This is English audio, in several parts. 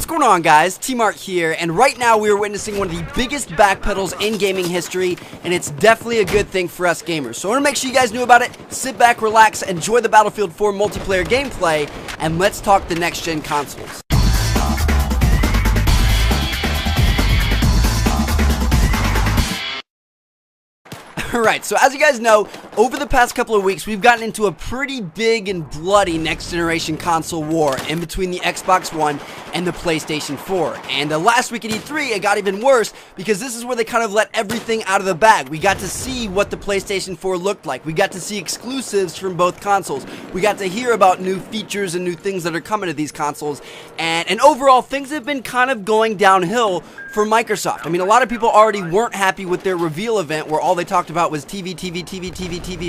What's going on, guys? T-Mark here, and right now we are witnessing one of the biggest backpedals in gaming history, and it's definitely a good thing for us gamers. So I want to make sure you guys knew about it. Sit back, relax, enjoy the Battlefield 4 multiplayer gameplay, and let's talk the next-gen consoles. Alright, so as you guys know, over the past couple of weeks, we've gotten into a pretty big and bloody next-generation console war in between the Xbox One and the PlayStation 4. And last week at E3, it got even worse because this is where they kind of let everything out of the bag. We got to see what the PlayStation 4 looked like. We got to see exclusives from both consoles. We got to hear about new features and new things that are coming to these consoles. And overall, things have been kind of going downhill for Microsoft. I mean, a lot of people already weren't happy with their reveal event where all they talked about was TV,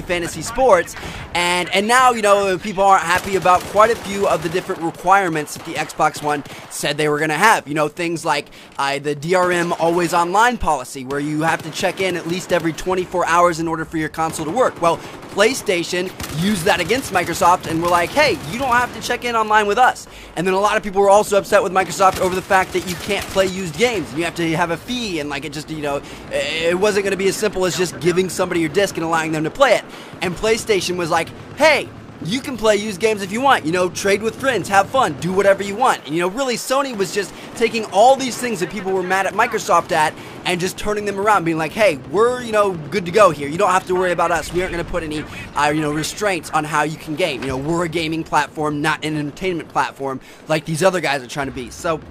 fantasy sports, and now, you know, people aren't happy about quite a few of the different requirements that the Xbox One said they were going to have. You know, things like the DRM always online policy, where you have to check in at least every 24 hours in order for your console to work. Well, PlayStation used that against Microsoft and were like, hey, you don't have to check in online with us. And then a lot of people were also upset with Microsoft over the fact that you can't play used games and you have to have a fee, and like it just, you know, it wasn't going to be as simple as just giving somebody your disc and allowing them to play it. And PlayStation was like, hey, you can play used games if you want, you know, trade with friends, have fun, do whatever you want. And, you know, really, Sony was just taking all these things that people were mad at Microsoft at and just turning them around, being like, hey, we're, you know, good to go here. You don't have to worry about us. We aren't going to put any, you know, restraints on how you can game. You know, we're a gaming platform, not an entertainment platform like these other guys are trying to be. So,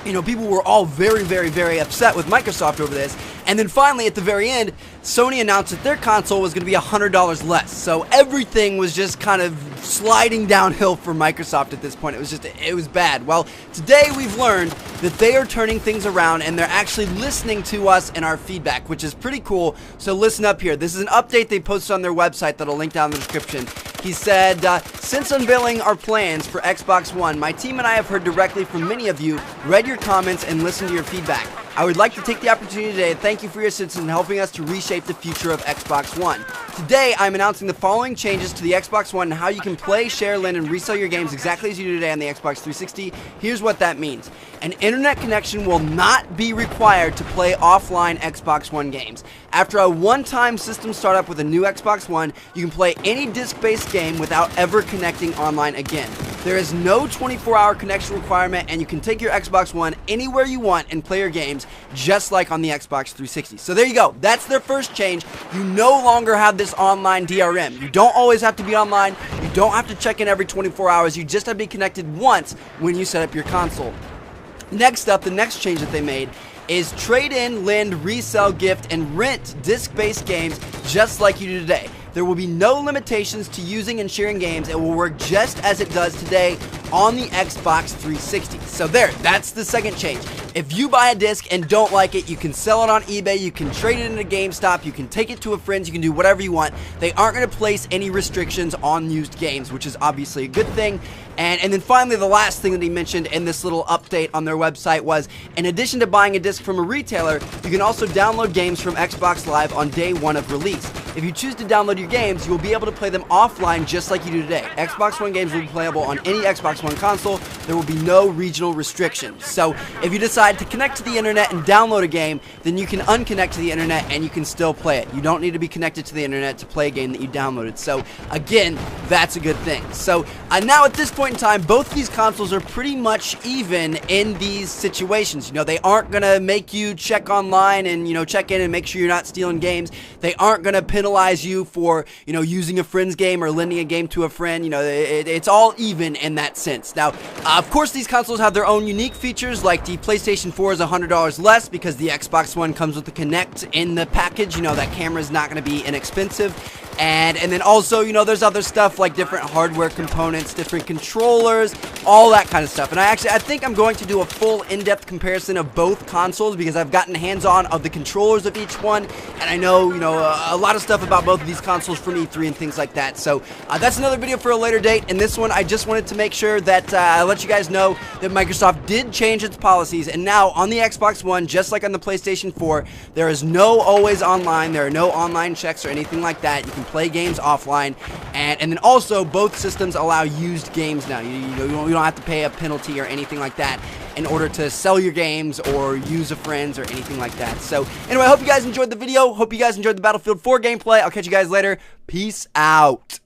you know, people were all very upset with Microsoft over this. And then finally, at the very end, Sony announced that their console was going to be $100 less. So everything was just kind of sliding downhill for Microsoft at this point. It was bad. Well, today we've learned that they are turning things around and they're actually listening to us and our feedback, which is pretty cool. So listen up here. This is an update they posted on their website that I'll link down in the description. He said, since unveiling our plans for Xbox One, my team and I have heard directly from many of you, read your comments, and listened to your feedback. I would like to take the opportunity today to thank you for your assistance in helping us to reshape the future of Xbox One. Today, I'm announcing the following changes to the Xbox One and how you can play, share, lend, and resell your games exactly as you do today on the Xbox 360. Here's what that means. An internet connection will not be required to play offline Xbox One games. After a one-time system startup with a new Xbox One, you can play any disc-based game without ever connecting online again. There is no 24-hour connection requirement, and you can take your Xbox One anywhere you want and play your games just like on the Xbox 360. So there you go. That's their first change. You no longer have this online DRM. You don't always have to be online. You don't have to check in every 24 hours. You just have to be connected once when you set up your console. Next up, the next change that they made is trade in, lend, resell, gift, and rent disc-based games just like you do today. There will be no limitations to using and sharing games. It will work just as it does today on the Xbox 360. So that's the second change. If you buy a disc and don't like it, you can sell it on eBay, you can trade it into GameStop, you can take it to a friend, you can do whatever you want. They aren't going to place any restrictions on used games, which is obviously a good thing. And then finally, the last thing that he mentioned in this little update on their website was, in addition to buying a disc from a retailer, you can also download games from Xbox Live on day one of release. If you choose to download your games, you will be able to play them offline just like you do today. Xbox One games will be playable on any Xbox One console. There will be no regional restrictions. So if you decide to connect to the internet and download a game, then you can unconnect to the internet and you can still play it. You don't need to be connected to the internet to play a game that you downloaded. So again, that's a good thing. So now at this point in time, both these consoles are pretty much even in these situations. You know, they aren't going to make you check online and, you know, check in and make sure you're not stealing games. They aren't going to penalize you for, you know, using a friend's game or lending a game to a friend. You know, it's all even in that sense. Now, of course, these consoles have their own unique features, like the PlayStation 4 is $100 less because the Xbox One comes with the Kinect in the package. You know, that camera is not going to be inexpensive. And then also, you know, there's other stuff like different hardware components, different controllers, all that kind of stuff. And I think I'm going to do a full in-depth comparison of both consoles because I've gotten hands-on of the controllers of each one, and I know, you know, a lot of stuff about both of these consoles from E3 and things like that. So that's another video for a later date. And this one, I just wanted to make sure that I let you guys know that Microsoft did change its policies, and now on the Xbox One, just like on the PlayStation 4, there is no always online. There are no online checks or anything like that. You can play games offline, and then also both systems allow used games now. You don't have to pay a penalty or anything like that. in order to sell your games or use a friend's or anything like that. So anyway, I hope you guys enjoyed the video. Hope you guys enjoyed the Battlefield 4 gameplay. I'll catch you guys later. Peace out.